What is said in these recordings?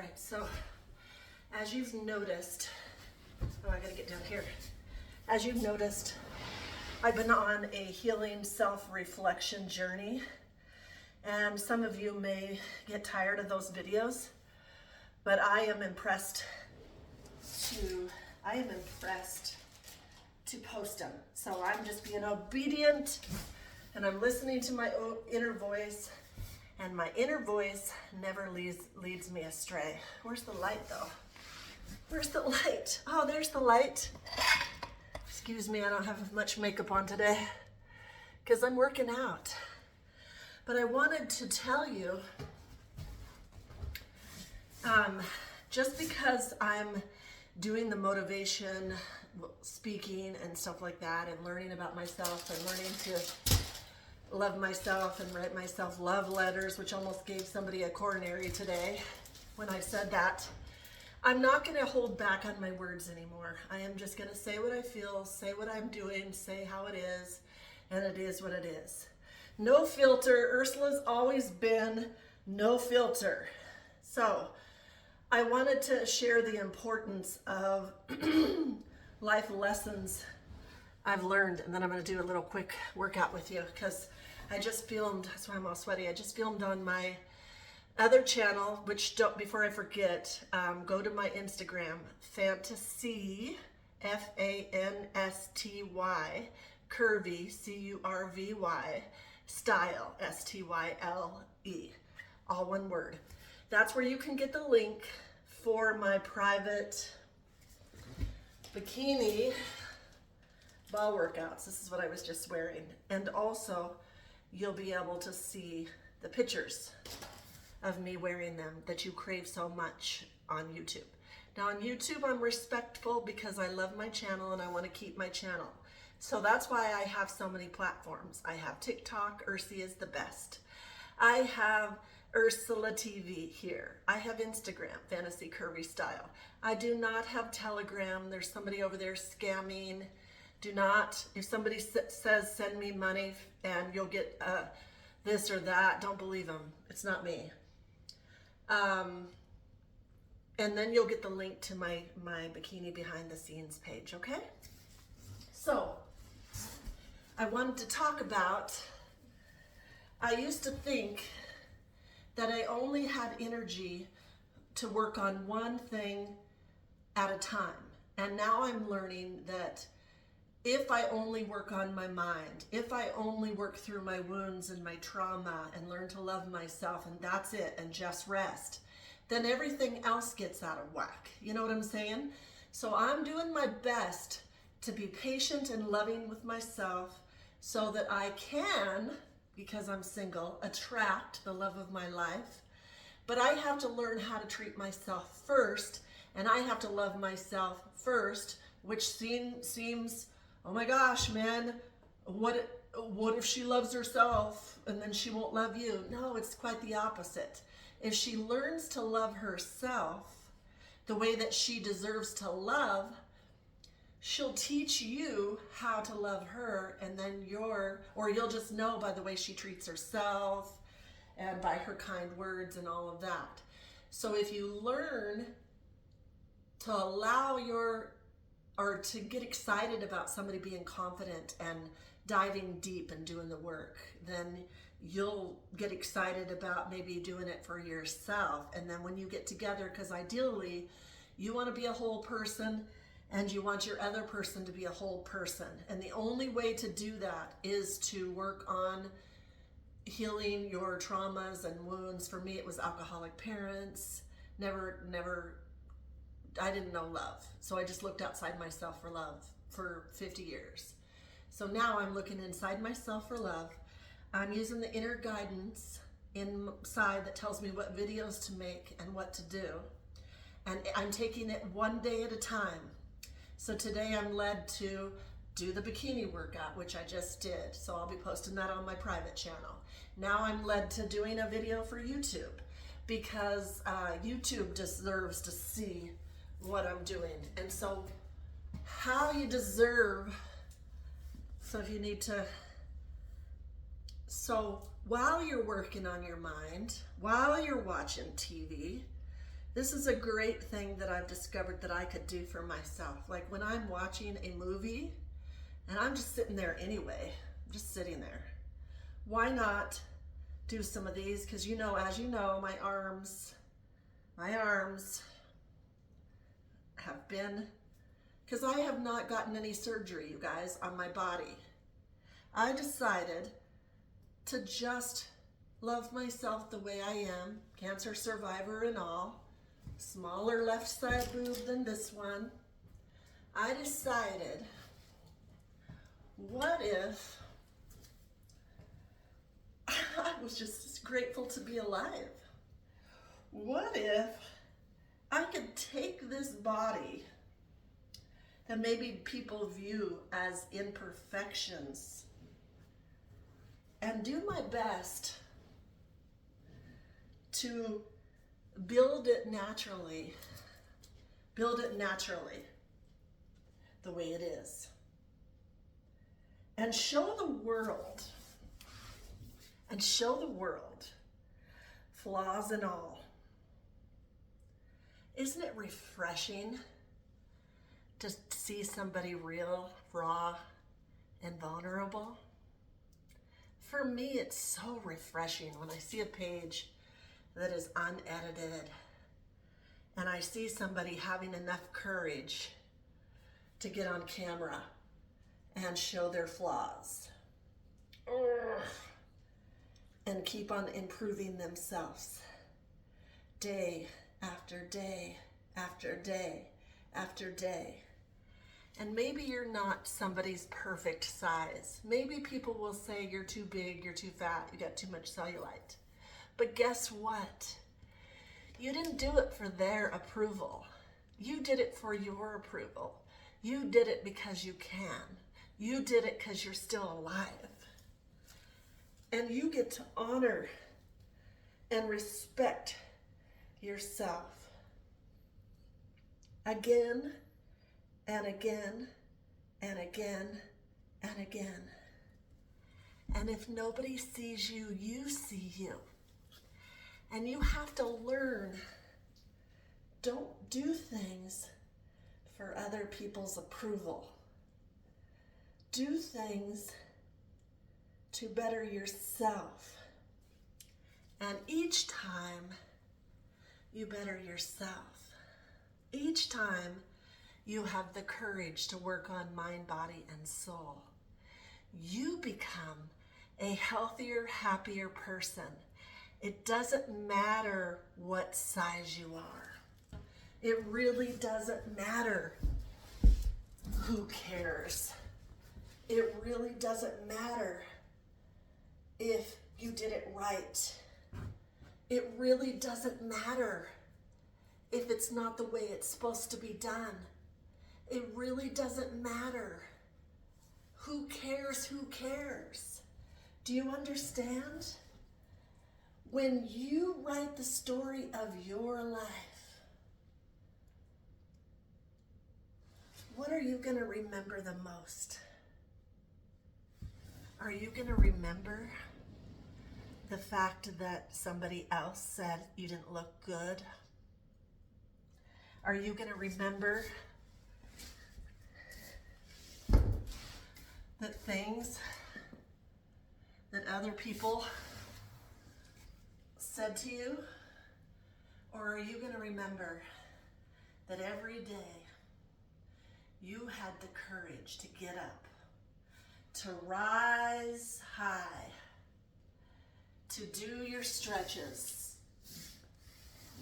right, so as you've noticed, oh, I gotta get down here. As you've noticed, I've been on a healing self-reflection journey, and some of you may get tired of those videos, but I am impressed to post them. So I'm just being obedient, and I'm listening to my own inner voice, and my inner voice never leads me astray. Where's the light though? Where's the light? Oh, there's the light. Excuse me, I don't have much makeup on today because I'm working out. But I wanted to tell you, just because I'm doing the motivation speaking and stuff like that and learning about myself and learning to love myself and write myself love letters, which almost gave somebody a coronary today when I said that, I'm not going to hold back on my words anymore. I am just going to say what I feel, say what I'm doing, say how it is, and it is what it is. No filter. Ursula's always been no filter. So I wanted to share the importance of life lessons I've learned, and then I'm going to do a little quick workout with you because I just filmed, that's why I'm all sweaty. I just filmed on my other channel, which before I forget, go to my Instagram, fantasy, F-A-N-S-T-Y, curvy, C-U-R-V-Y, style, S-T-Y-L-E, all one word. That's where you can get the link for my private bikini ball workouts. This is what I was just wearing. And also, you'll be able to see the pictures of me wearing them that you crave so much on YouTube. Now on YouTube, I'm respectful because I love my channel and I want to keep my channel. So that's why I have so many platforms. I have TikTok, URSYisthebest. I have ursulaTv here. I have Instagram, fantasycurvystyle. I do not have Telegram. There's somebody over there scamming. Do not, if somebody says send me money and you'll get this or that, don't believe them. It's not me. And then you'll get the link to my bikini behind the scenes page, okay? So, I wanted to talk about, I used to think that I only had energy to work on one thing at a time. And now I'm learning that if I only work on my mind, if I only work through my wounds and my trauma and learn to love myself and that's it and just rest, then everything else gets out of whack. You know what I'm saying? So I'm doing my best to be patient and loving with myself so that I can, because I'm single, attract the love of my life. But I have to learn how to treat myself first, and I have to love myself first, which seems, oh my gosh, man, what if she loves herself and then she won't love you? No, it's quite the opposite. If she learns to love herself the way that she deserves to love, she'll teach you how to love her, and then you'll just know by the way she treats herself and by her kind words and all of that. So if you learn to allow or to get excited about somebody being confident and diving deep and doing the work, then you'll get excited about maybe doing it for yourself. And then when you get together, because ideally you want to be a whole person and you want your other person to be a whole person. And the only way to do that is to work on healing your traumas and wounds. For me, it was alcoholic parents. I didn't know love. So I just looked outside myself for love for 50 years. So now I'm looking inside myself for love. I'm using the inner guidance inside that tells me what videos to make and what to do. And I'm taking it one day at a time. So today I'm led to do the bikini workout, which I just did. So I'll be posting that on my private channel. Now I'm led to doing a video for YouTube because YouTube deserves to see what I'm doing. And so how you deserve, so if you need to, so while you're working on your mind, while you're watching TV, This is a great thing that I've discovered that I could do for myself. Like when I'm watching a movie and I'm just sitting there anyway, I'm just sitting there. Why not do some of these? Because you know, as you know, my arms have been, because I have not gotten any surgery, you guys, on my body. I decided to just love myself the way I am, cancer survivor and all, smaller left side boob than this one. I decided, what if I was just grateful to be alive? What if I could take this body that maybe people view as imperfections and do my best to build it naturally the way it is, and show the world, flaws and all. Isn't it refreshing to see somebody real, raw, and vulnerable? For me, it's so refreshing when I see a page that is unedited and I see somebody having enough courage to get on camera and show their flaws. Ugh. And keep on improving themselves day after day after day after day. And maybe you're not somebody's perfect size. Maybe people will say you're too big, you're too fat, you got too much cellulite. But guess what? You didn't do it for their approval. You did it for your approval. You did it because you can. You did it because you're still alive. And you get to honor and respect yourself again and again and again and again. And if nobody sees you, you see you. And you have to learn, don't do things for other people's approval. Do things to better yourself. And each time you better yourself, each time you have the courage to work on mind, body, and soul, you become a healthier, happier person. It doesn't matter what size you are. It really doesn't matter. Who cares? It really doesn't matter if you did it right. It really doesn't matter if it's not the way it's supposed to be done. It really doesn't matter. Who cares? Who cares? Do you understand? When you write the story of your life, what are you going to remember the most? Are you going to remember the fact that somebody else said you didn't look good? Are you going to remember the things that other people said to you? Or are you going to remember that every day you had the courage to get up, to rise high, to do your stretches,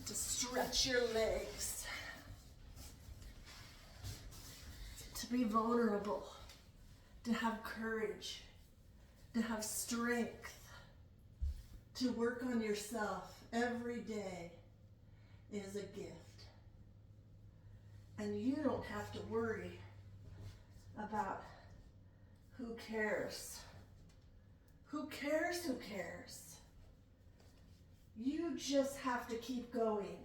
to stretch your legs, to be vulnerable, to have courage, to have strength, to work on yourself every day is a gift. And you don't have to worry about who cares. Who cares? Who cares? You just have to keep going.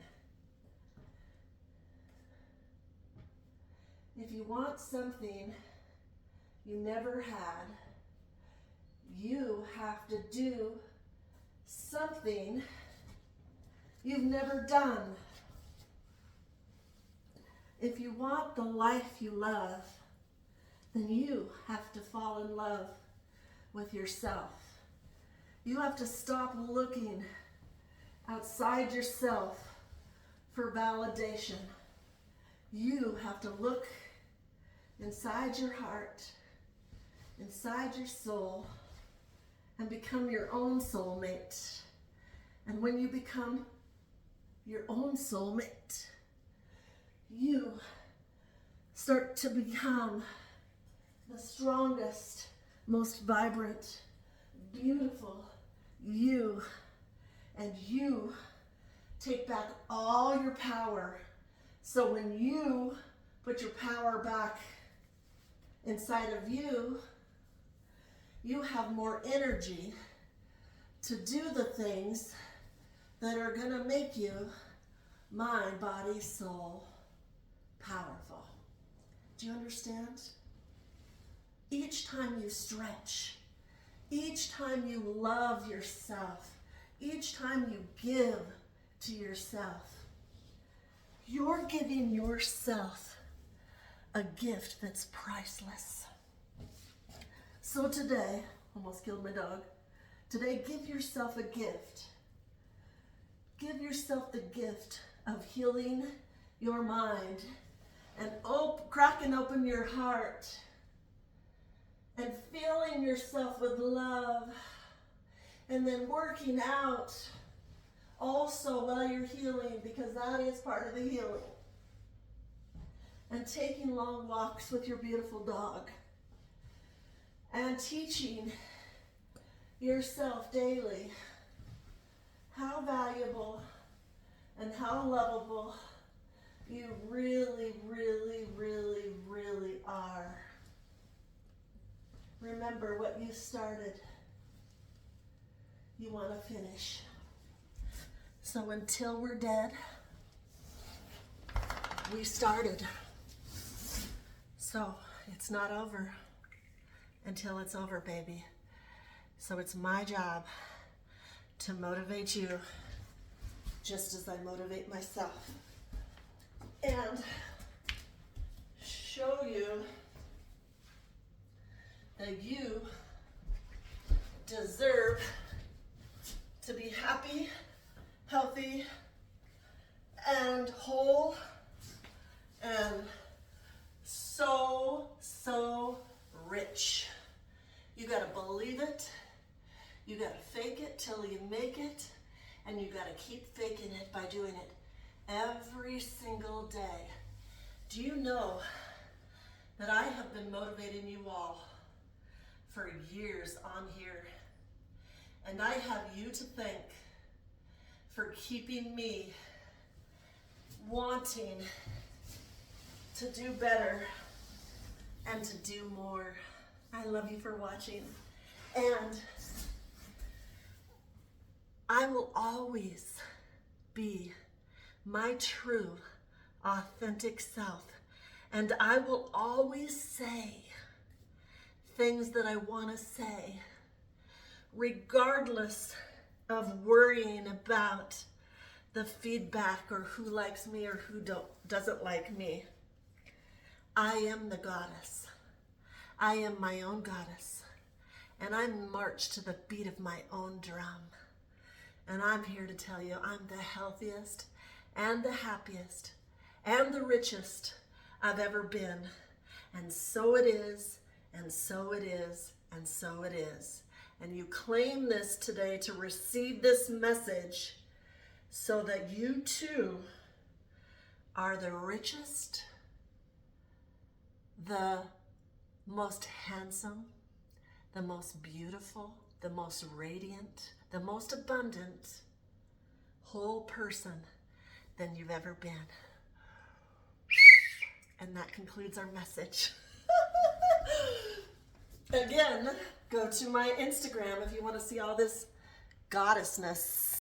If you want something you never had, you have to do something you've never done. If you want the life you love, then you have to fall in love with yourself. You have to stop looking outside yourself for validation. You have to look inside your heart, inside your soul, and become your own soulmate. And when you become your own soulmate, you start to become the strongest, most vibrant, beautiful you. And you take back all your power. So when you put your power back inside of you, you have more energy to do the things that are going to make you mind, body, soul powerful. Do you understand? Each time you stretch, each time you love yourself, each time you give to yourself, you're giving yourself a gift that's priceless. So today, almost killed my dog. Today, give yourself a gift. Give yourself the gift of healing your mind and cracking open your heart and filling yourself with love, and then working out also while you're healing, because that is part of the healing. And taking long walks with your beautiful dog. And teaching yourself daily how valuable and how lovable you really, really, really, really are. Remember, what you started, you want to finish. So until we're dead, we started. So it's not over until it's over, baby. So it's my job to motivate you just as I motivate myself, and show you that you deserve to be happy, healthy, and whole, and so rich. You gotta believe it. You gotta fake it till you make it, and you gotta keep faking it by doing it every single day. Do you know that I have been motivating you all for years on here, and I have you to thank for keeping me wanting to do better and to do more. I love you for watching, and I will always be my true, authentic self, and I will always say things that I want to say, regardless of worrying about the feedback or who likes me or who doesn't like me. I am the goddess. I am my own goddess, and I march to the beat of my own drum. And I'm here to tell you I'm the healthiest and the happiest and the richest I've ever been. And so it is, and so it is, and so it is. And you claim this today to receive this message so that you too are the richest, the most handsome, the most beautiful, the most radiant, the most abundant whole person than you've ever been. And that concludes our message. Again, go to my Instagram if you want to see all this goddessness.